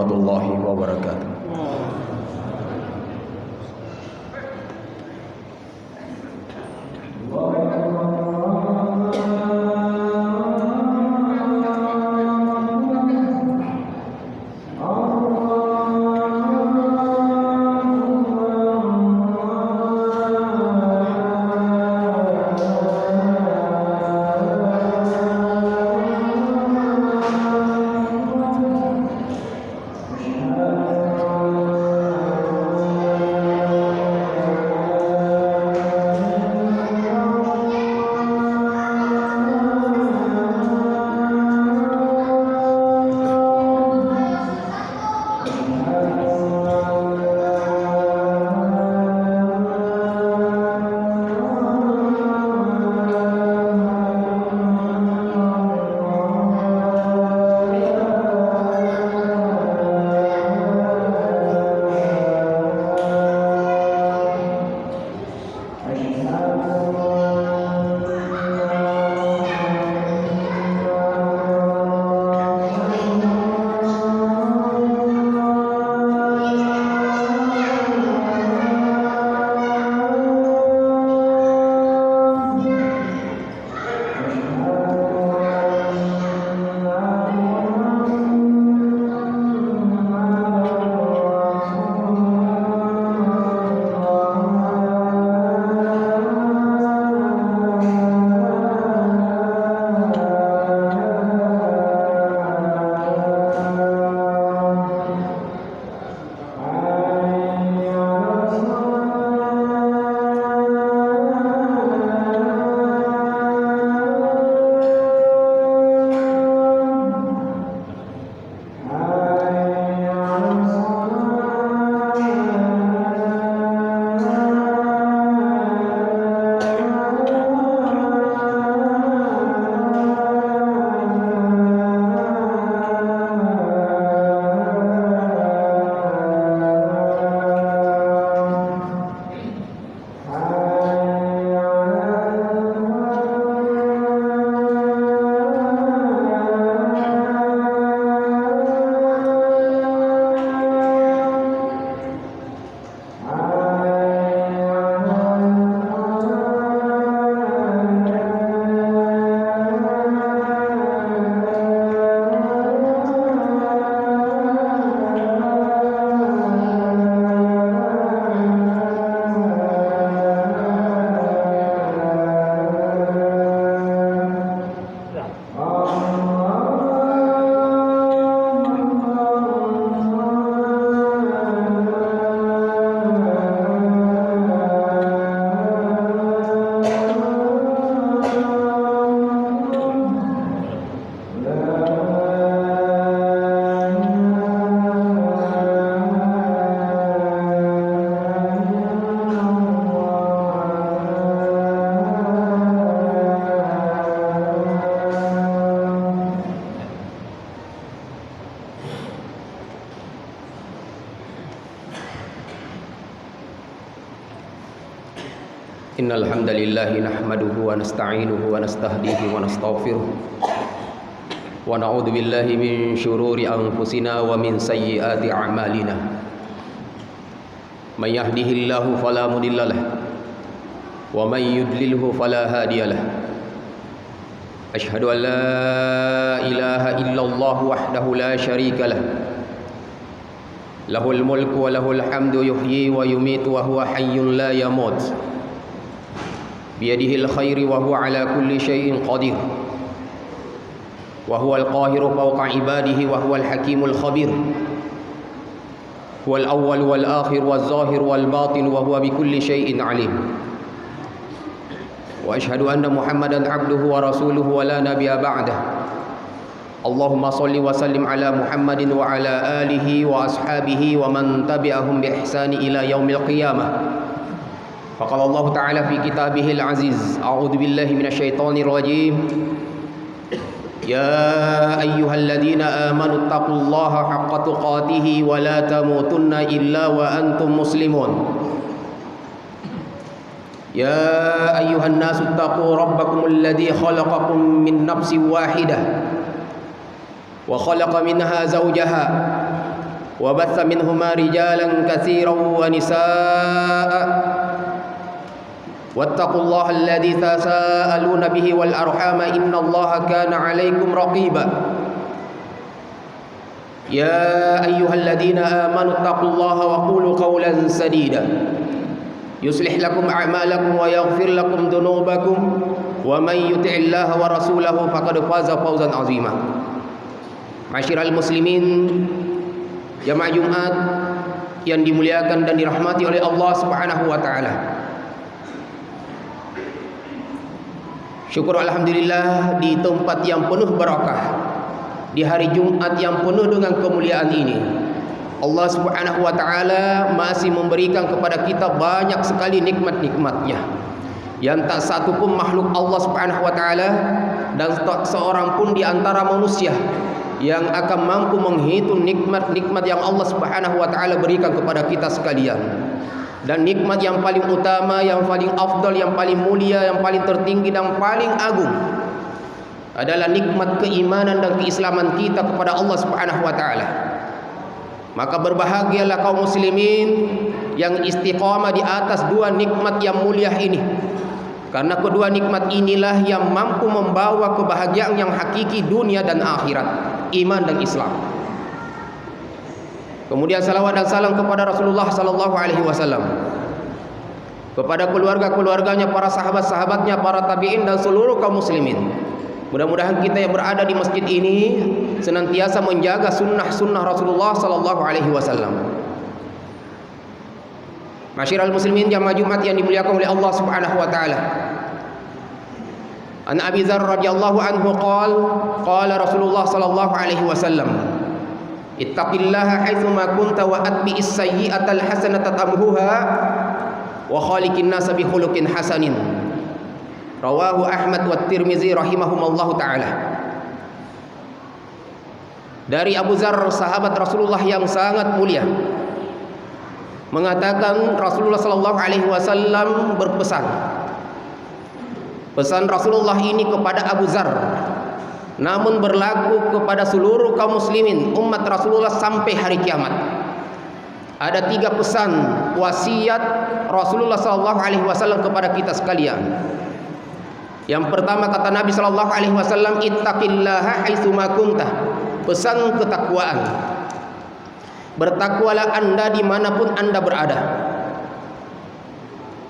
warahmatullahi wabarakatuh. Innal hamdalillah nahmaduhu wa nasta'inuhu wa nastahdihi wa nastaghfiruh wa na'udzu billahi min shururi anfusina wa min sayyiati a'malina. May yahdihillahu fala mudilla lahu wa may yudlilhu fala hadiya lahu. Asyhadu an la ilaha illallah wahdahu la syarika lahu. Lahul mulku wa lahul hamdu yuhyi wa yumitu wa huwa hayyun la yamut. Biyadihil khairi wa huwa ala kulli syai'in qadir. Wa huwal qahiru fawqa ibadihi wa huwal hakimul khabir. Huwal awwal wal akhir wal zahir wal batin wa huwa bikulli syai'in alim. Wa asyhadu anna Muhammadan abduhu wa rasuluhu wa la nabiyya ba'dah. Allahumma salli wa sallim ala Muhammadin wa ala alihi wa ashabihi wa man tabi'ahum bi ihsani ila yaumil qiyamah. Faqala Allah Ta'ala fi kitabihil aziz. A'udzu billahi minasyaitonir rajim. Ya ayyuhalladzina amanu taqullaha haqqa tuqatih wa la tamutunna illa wa antum muslimun. Ya ayyuhan nasu taqu rabbakumul ladzi khalaqakum min nafsin wahidah wa khalaqa minha zawjaha وبث منهما رجالا كثيرا ونساء واتقوا الله الذي تساءلون به والأرحام إن الله كان عليكم رقيبا يا أيها الذين آمنوا اتقوا الله وقولوا قولا سديدا يصلح لكم أعمالكم ويغفر لكم ذنوبكم ومن يطع الله ورسوله فقد فاز فوزا عظيما. Masyiral muslimin, jamaah Jumat yang dimuliakan dan dirahmati oleh Allah Subhanahu wa taala. Syukur alhamdulillah di tempat yang penuh barakah, di hari Jumat yang penuh dengan kemuliaan ini, Allah Subhanahu wa taala masih memberikan kepada kita banyak sekali nikmat-nikmatnya yang tak satu pun makhluk Allah Subhanahu wa taala dan tak seorang pun di antara manusia yang akan mampu menghitung nikmat-nikmat yang Allah Subhanahu wa taala berikan kepada kita sekalian. Dan nikmat yang paling utama, yang paling afdal, yang paling mulia, yang paling tertinggi dan paling agung adalah nikmat keimanan dan keislaman kita kepada Allah Subhanahu wa taala. Maka berbahagialah kaum muslimin yang istiqamah di atas dua nikmat yang mulia ini. Karena kedua nikmat inilah yang mampu membawa kebahagiaan yang hakiki dunia dan akhirat, iman dan Islam. Kemudian salawat dan salam kepada Rasulullah sallallahu alaihi wasallam, kepada keluarga-keluarganya, para sahabat-sahabatnya, para tabi'in dan seluruh kaum muslimin. Mudah-mudahan kita yang berada di masjid ini senantiasa menjaga sunnah-sunnah Rasulullah sallallahu alaihi wasallam. Masyiral muslimin, jamaah Jumat yang dimuliakan oleh Allah Subhanahu wa taala. An Abi Dzar radhiyallahu anhu qala Rasulullah sallallahu alaihi wasallam, ittaqillaha haitsu ma kunta wa atbi'is sayyi'atal hasanata tamhuha wa khaliqin nasa bi khuluqin hasanin. Rawahu Ahmad wa Tirmizi rahimahumallahu taala. Dari Abu Dzar, sahabat Rasulullah yang sangat mulia, mengatakan Rasulullah sallallahu alaihi wasallam berpesan. Pesan Rasulullah ini kepada Abu Dzar, namun berlaku kepada seluruh kaum muslimin umat Rasulullah sampai hari kiamat. Ada 3 pesan wasiat Rasulullah sallallahu alaihi wasallam kepada kita sekalian. Yang pertama, kata Nabi sallallahu alaihi wasallam, ittaqillaha haitsu ma kunta. Pesan ketakwaan. Bertakwalah Anda dimanapun Anda berada.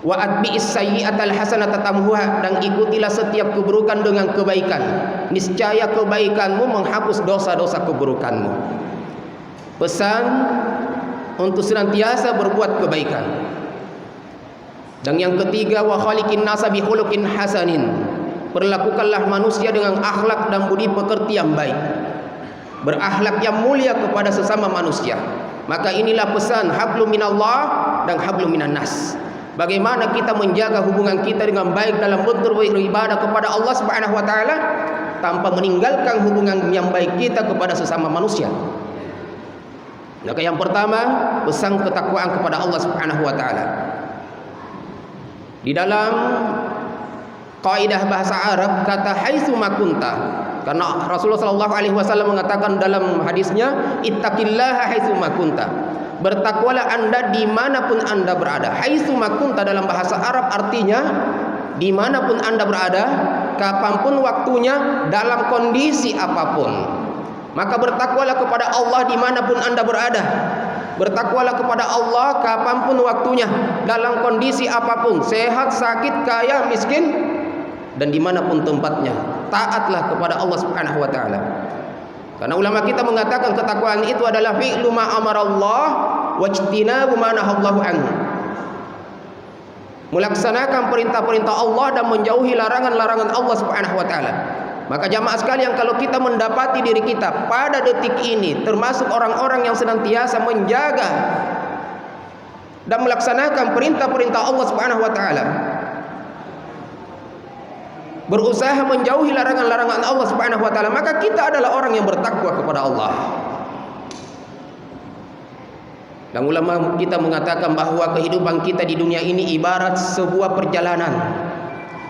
Wa atbi'is sayyi'atal hasanata tamhuha, dan ikutilah setiap keburukan dengan kebaikan. Niscaya kebaikanmu menghapus dosa-dosa keburukanmu. Pesan untuk senantiasa berbuat kebaikan. Dan yang ketiga, wa khaliqin nasa bi khuluqin hasanin. Perlakukanlah manusia dengan akhlak dan budi pekerti yang baik. Berakhlak yang mulia kepada sesama manusia. Maka inilah pesan hablum minallah dan hablum minan nas. Bagaimana kita menjaga hubungan kita dengan baik dalam bentuk beribadah kepada Allah Subhanahu wa taala tanpa meninggalkan hubungan yang baik kita kepada sesama manusia. Maka yang pertama, pesan ketakwaan kepada Allah Subhanahu wa taala. Di dalam kaidah bahasa Arab, kata haitsu ma kunta, karena Rasulullah sallallahu alaihi wasallam mengatakan dalam hadisnya, ittaqillaha haitsu ma kunta. Bertakwalah Anda dimanapun Anda berada. Haitsu ma kunta dalam bahasa Arab artinya dimanapun Anda berada, kapanpun waktunya, dalam kondisi apapun. Maka bertakwalah kepada Allah dimanapun Anda berada. Bertakwalah kepada Allah kapanpun waktunya, dalam kondisi apapun, sehat, sakit, kaya, miskin, dan dimanapun tempatnya. Taatlah kepada Allah Subhanahu wa taala. Karena ulama kita mengatakan ketakwaan itu adalah fi'lu ma amarallah wajtinabu ma nahallahu anhu. Melaksanakan perintah-perintah Allah dan menjauhi larangan-larangan Allah Subhanahu wa taala. Maka jamaah sekalian, kalau kita mendapati diri kita pada detik ini termasuk orang-orang yang senantiasa menjaga dan melaksanakan perintah-perintah Allah Subhanahu wa taala, berusaha menjauhi larangan-larangan Allah Subhanahu wa taala, maka kita adalah orang yang bertakwa kepada Allah. Dan ulama kita mengatakan bahwa kehidupan kita di dunia ini ibarat sebuah perjalanan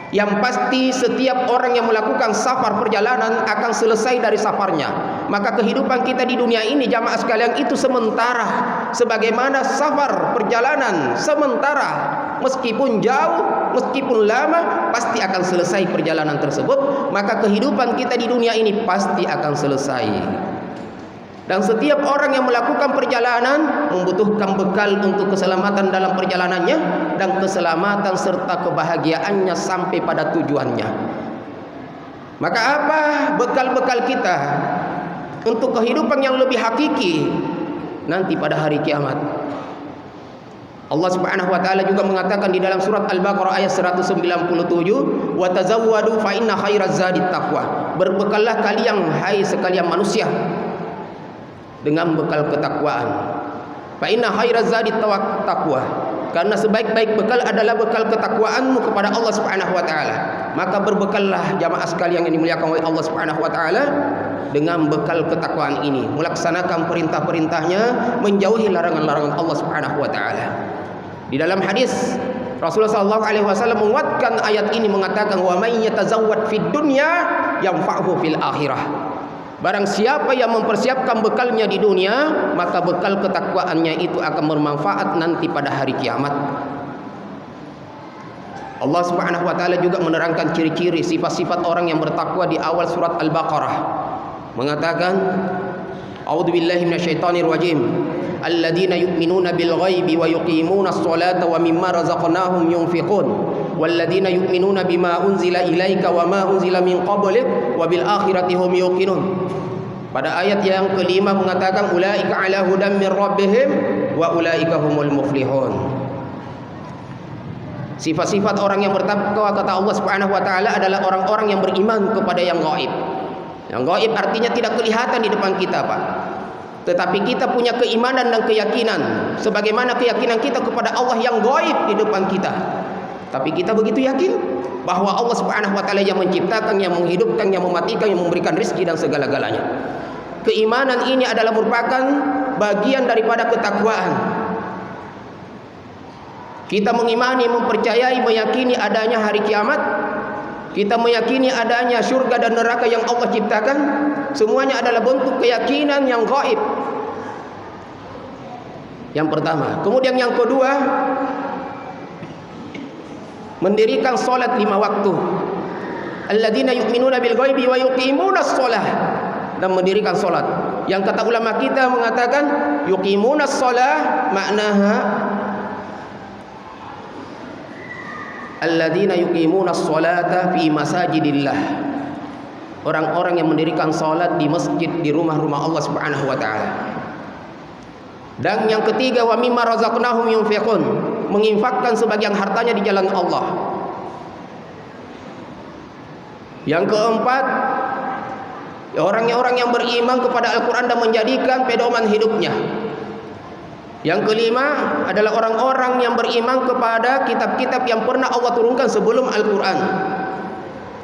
yang pasti setiap orang yang melakukan safar perjalanan akan selesai dari safarnya Maka kehidupan kita di dunia ini jamaah sekalian itu sementara, sebagaimana safar, perjalanan sementara. Meskipun jauh, meskipun lama, pasti akan selesai perjalanan tersebut. Maka kehidupan kita di dunia ini pasti akan selesai. Dan setiap orang yang melakukan perjalanan membutuhkan bekal untuk keselamatan dalam perjalanannya dan keselamatan serta kebahagiaannya sampai pada tujuannya. Maka apa bekal-bekal kita untuk kehidupan yang lebih hakiki nanti pada hari kiamat? Allah Subhanahu wa taala juga mengatakan di dalam surat Al-Baqarah ayat 197, "Wa tazawwadu fa inna khairaz zadit taqwa." Berbekallah kalian hai sekalian manusia dengan bekal ketakwaan. Fa inna khairaz zadit taqwa. Karena sebaik-baik bekal adalah bekal ketakwaanmu kepada Allah Subhanahu wa taala. Maka berbekallah jamaah sekalian yang dimuliakan oleh Allah Subhanahu wa taala dengan bekal ketakwaan ini, melaksanakan perintah-perintahnya, menjauhi larangan-larangan Allah Subhanahu wa taala. Di dalam hadis Rasulullah sallallahu alaihi wasallam menguatkan ayat ini, mengatakan wa may yatazawwad fid dunya yanfa'uhu fil akhirah. Barang siapa yang mempersiapkan bekalnya di dunia, maka bekal ketakwaannya itu akan bermanfaat nanti pada hari kiamat. Allah Subhanahu wa taala juga menerangkan ciri-ciri sifat-sifat orang yang bertakwa di awal surat Al-Baqarah. Mengatakan, A'udzubillahi minasyaitonir rajim. Alladzina yu'minuna bil ghaibi wa yuqimunas sholata wa mimma razaqnahum yunfiqun. Walladzina yu'minuna bima unzila ilaika wa ma unzila min qablik wa bil akhirati hum yuqinun. Pada ayat yang kelima mengatakan ulaika ala hudan min rabbihim wa ulaika humul muflihun. Sifat-sifat orang yang bertakwa kata Allah Subhanahu wa taala adalah orang-orang yang beriman kepada yang gaib. Yang gaib artinya tidak kelihatan di depan kita, Pak. Tetapi kita punya keimanan dan keyakinan sebagaimana keyakinan kita kepada Allah yang gaib di depan kita. Tapi kita begitu yakin bahwa Allah Subhanahu wa taala yang menciptakan, yang menghidupkan, yang mematikan, yang memberikan rezeki dan segala-galanya. Keimanan ini adalah merupakan bagian daripada ketakwaan. Kita mengimani, mempercayai, meyakini adanya hari kiamat. Kita meyakini adanya surga dan neraka yang Allah ciptakan. Semuanya adalah bentuk keyakinan yang gaib. Yang pertama. Kemudian yang kedua, mendirikan salat 5 waktu. Alladzina yu'minuna bil ghaibi wa yuqimunas shalah. Dan mendirikan salat. Yang kata ulama kita mengatakan yuqimunas shalah maknaha alladzina yuqimunas sholata fi masajidillah. Orang-orang yang mendirikan salat di masjid, di rumah-rumah Allah Subhanahu wa taala. Dan yang ketiga, wa mimma razaqnahum yunfiqun, menginfakkan sebagian hartanya di jalan Allah. Yang keempat, orang-orang yang beriman kepada Al-Quran dan menjadikan pedoman hidupnya. Yang kelima adalah orang-orang yang beriman kepada kitab-kitab yang pernah Allah turunkan sebelum Al-Quran.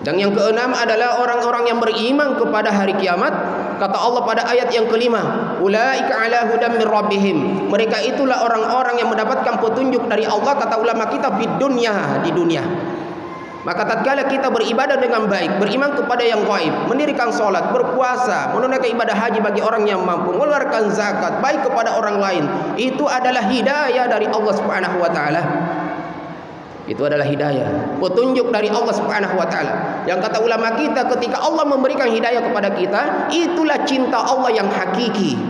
Dan yang keenam adalah orang-orang yang beriman kepada hari kiamat. Kata Allah pada ayat yang kelima, ulaika ala hudan min rabbihim. Mereka itulah orang-orang yang mendapatkan petunjuk dari Allah, kata ulama kita, di dunia. Maka tatkala kita beribadah dengan baik, beriman kepada yang gaib, mendirikan salat, berpuasa, menunaikan ibadah haji bagi orang yang mampu, mengeluarkan zakat, baik kepada orang lain, itu adalah hidayah dari Allah Subhanahu wa taala. Itu adalah hidayah, petunjuk dari Allah Subhanahu wa taala. Yang kata ulama kita, ketika Allah memberikan hidayah kepada kita, itulah cinta Allah yang hakiki.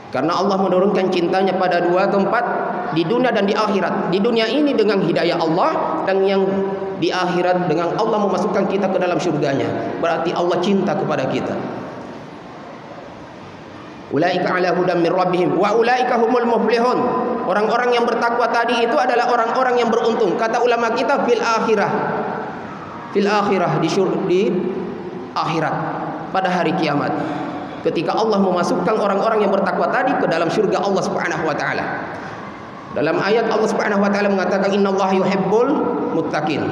Karena Allah menurunkan cintanya pada 2 tempat, di dunia dan di akhirat. Di dunia ini dengan hidayah Allah, dan yang di akhirat dengan Allah memasukkan kita ke dalam surganya. Berarti Allah cinta kepada kita. Ulaika ala hudan min rabbihim wa ulaika humul muflihun. Orang-orang yang bertakwa tadi itu adalah orang-orang yang beruntung. Kata ulama kita fil akhirah. Fil akhirah, di akhirat, pada hari kiamat. Ketika Allah memasukkan orang-orang yang bertakwa tadi ke dalam surga Allah Subhanahu wa taala. Dalam ayat Allah Subhanahu wa taala mengatakan innallaha yuhibbul muttaqin.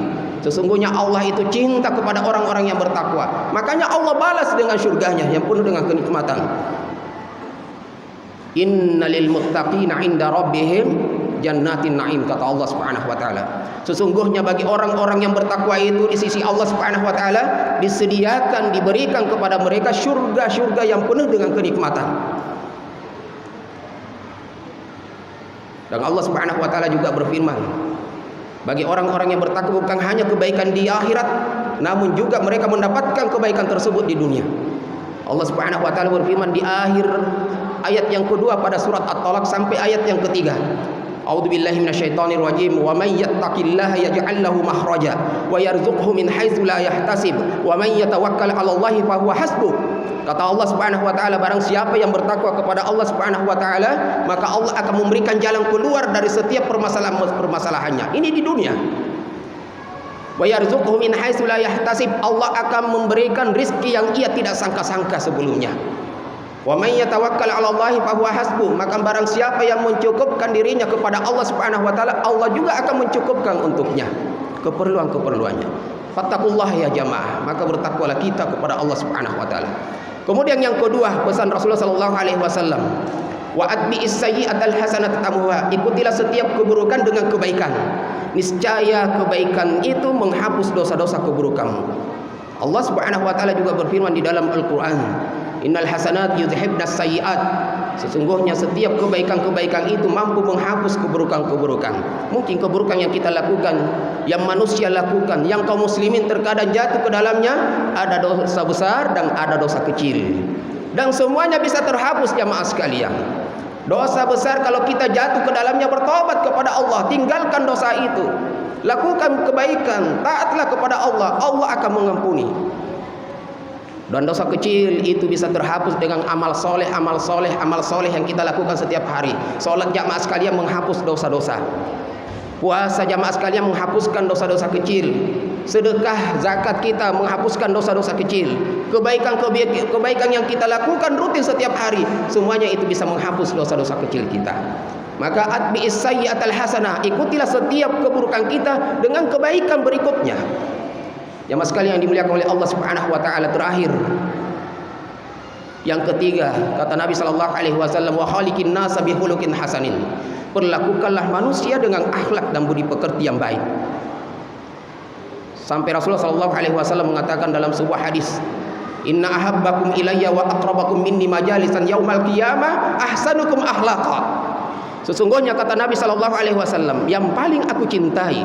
Sesungguhnya Allah itu cinta kepada orang-orang yang bertakwa. Makanya Allah balas dengan surganya yang penuh dengan kenikmatan. Innalil muttaqina 'inda rabbihim jannatin na'im, kata Allah Subhanahu wa taala. Sesungguhnya bagi orang-orang yang bertakwa itu di sisi Allah Subhanahu wa taala disediakan, diberikan kepada mereka syurga-syurga yang penuh dengan kenikmatan. Dan Allah Subhanahu wa taala juga berfirman, bagi orang-orang yang bertakwa bukan hanya kebaikan di akhirat, namun juga mereka mendapatkan kebaikan tersebut di dunia. Allah Subhanahu wa taala berfirman di akhir ayat yang kedua pada surat At-Talaq sampai ayat yang ketiga. A'udzubillahi minasyaitonir rajim. Wa may yattaqillaha yaj'al lahu makhraja wa yarzuqhu min haitsu la yahtasib wa may yatawakkal 'alallahi fa huwa hasbuh. Kata Allah Subhanahu wa taala, barang siapa yang bertakwa kepada Allah Subhanahu wa taala, maka Allah akan memberikan jalan keluar dari setiap permasalahannya. Ini di dunia. Wa yarzuqhu min haitsu la yahtasib. Allah akan memberikan rizki yang ia tidak sangka-sangka sebelumnya. Wa may yatawakkal 'alallahi fa huwa hasbuh. Maka barang siapa yang mencukupkan dirinya kepada Allah Subhanahu wa taala, Allah juga akan mencukupkan untuknya keperluan-keperluannya. Fattaqullah ya jamaah, maka bertakwalah kita kepada Allah Subhanahu wa taala. Kemudian yang kedua, pesan Rasulullah sallallahu alaihi wasallam, wa atbi'is sayyi'atal hasanata tamhuha. Ikutilah setiap keburukan dengan kebaikan, niscaya kebaikan itu menghapus dosa-dosa keburukanmu. Allah Subhanahu wa taala juga berfirman di dalam Al-Qur'an, innal hasanat yudhibnas sayyi'at. Sesungguhnya setiap kebaikan-kebaikan itu mampu menghapus keburukan-keburukan. Mungkin keburukan yang kita lakukan, yang manusia lakukan, yang kaum muslimin terkadang jatuh ke dalamnya, ada dosa besar dan ada dosa kecil, dan semuanya bisa terhapus jamaah sekalian. Dosa besar kalau kita jatuh ke dalamnya, bertobat kepada Allah, tinggalkan dosa itu, lakukan kebaikan, taatlah kepada Allah, Allah akan mengampuni. Dan dosa kecil itu bisa terhapus dengan amal soleh yang kita lakukan setiap hari. Salat jamaah sekalian menghapus dosa-dosa. Puasa jamaah sekalian menghapuskan dosa-dosa kecil. Sedekah, zakat kita menghapuskan dosa-dosa kecil. Kebaikan yang kita lakukan rutin setiap hari, semuanya itu bisa menghapus dosa-dosa kecil kita. Maka atbi'is sayyi'atal hasanah, ikutilah setiap keburukan kita dengan kebaikan berikutnya. Jamaah sekalian yang dimuliakan oleh Allah Subhanahu wa taala, terakhir yang ketiga, kata Nabi sallallahu alaihi wasallam, wa khaliqin nasa bi khuluqin hasanin. Perlakukanlah manusia dengan akhlak dan budi pekerti yang baik. Sampai Rasulullah sallallahu alaihi wasallam mengatakan dalam sebuah hadis, inna ahabbakum ilayya wa aqrabakum minni majalisan yaumal qiyamah ahsanukum akhlaqa. Sesungguhnya kata Nabi sallallahu alaihi wasallam, yang paling aku cintai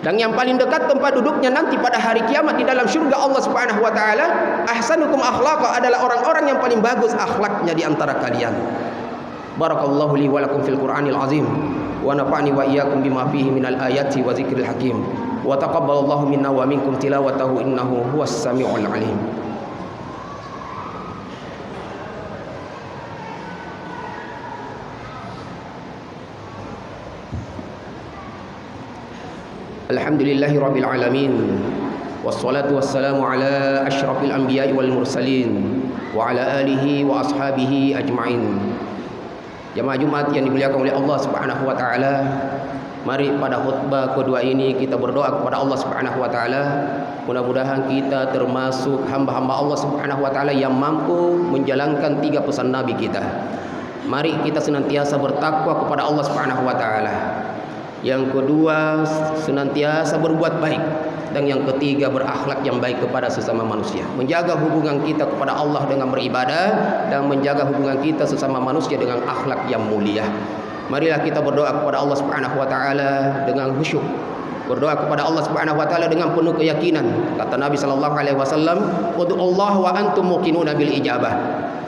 dan yang paling dekat tempat duduknya nanti pada hari kiamat di dalam syurga Allah Subhanahu wa taala, ahsanukum akhlaqa, adalah orang-orang yang paling bagus akhlaknya di antara kalian. Barakallahu li wa lakum fil Qur'anil azim wa nafa'ni wa iyyakum bima fihi minal ayati wa dzikril hakim wa taqabbalallahu minna wa minkum tilawatahu innahu huwas samiul alim. Alhamdulillahi rabbil alamin, wassalatu wassalamu ala asyrafil anbiya'i wal mursalin wa ala alihi wa ashabihi ajma'in. Jamaah Jumat yang dimuliakan oleh Allah Subhanahu wa taala, mari pada khutbah kedua ini kita berdoa kepada Allah Subhanahu wa taala, mudah-mudahan kita termasuk hamba-hamba Allah Subhanahu wa taala yang mampu menjalankan 3 pesan Nabi kita. Mari kita senantiasa bertakwa kepada Allah Subhanahu wa taala. Yang kedua, senantiasa berbuat baik. Dan yang ketiga, berakhlak yang baik kepada sesama manusia. Menjaga hubungan kita kepada Allah dengan beribadah, dan menjaga hubungan kita sesama manusia dengan akhlak yang mulia. Marilah kita berdoa kepada Allah Subhanahu wa taala dengan khusyuk. Berdoa kepada Allah Subhanahu wa taala dengan penuh keyakinan. Kata Nabi sallallahu alaihi wasallam, "Ud'ullaha wa antum muqinuna bil ijabah."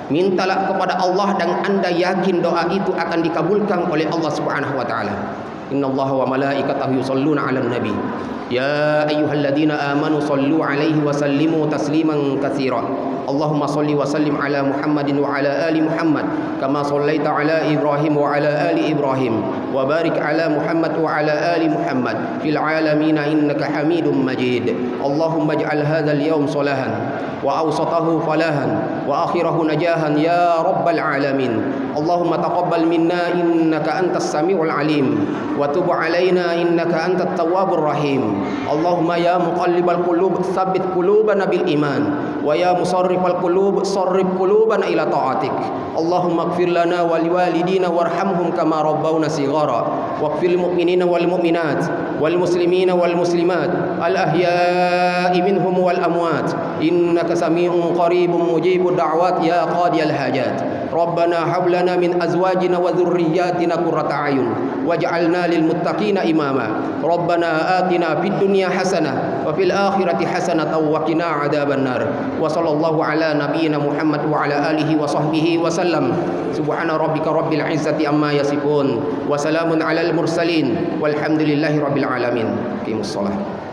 Mintalah kepada Allah dan Anda yakin doa itu akan dikabulkan oleh Allah Subhanahu wa taala. Innallaha wa malaikatahu yusholluna 'alan nabi. Ya ayyuhalladzina amanu shallu 'alaihi wa sallimu tasliman katsiran. Allahumma shalli wa sallim 'ala Muhammadin wa 'ala ali Muhammad kama shallaita 'ala Ibrahim wa 'ala ali Ibrahim wa barik 'ala Muhammad wa 'ala ali Muhammad fil 'alamin innaka Hamidum Majid. Allahumma ij'al hadzal yawm salahan wa awsatahu falahan wa akhirahu najahan ya rabbal alamin. Allahumma taqabbal minna innaka antas samiul alim wa tub 'alaina innaka antat tawwabur rahim. Allahumma ya muqallibal qulub tsabbit qulubana bil iman ويا مصرف القلوب صرف قلوبنا إلى طاعتك. اللهم اغفر لنا ولوالدينا وارحمهم كما ربونا صغارا، واغفر للمؤمنين والمؤمنات والمسلمين والمسلمات الأحياء منهم والأموات إنك سميع قريب مجيب الدعوات يا قاضي الحاجات. ربنا هب لنا من أزواجنا وذرياتنا قرة أعين واجعلنا للمتقين إماما. ربنا آتنا في الدنيا حسنة وفي الآخرة حسنة وقنا عذاب النار. وصلى الله على نبينا محمد وعلى آله وصحبه وسلم. سبحان ربك رب العزة عما يصفون وسلام على المرسلين والحمد لله رب العالمين. أقيموا الصلاة.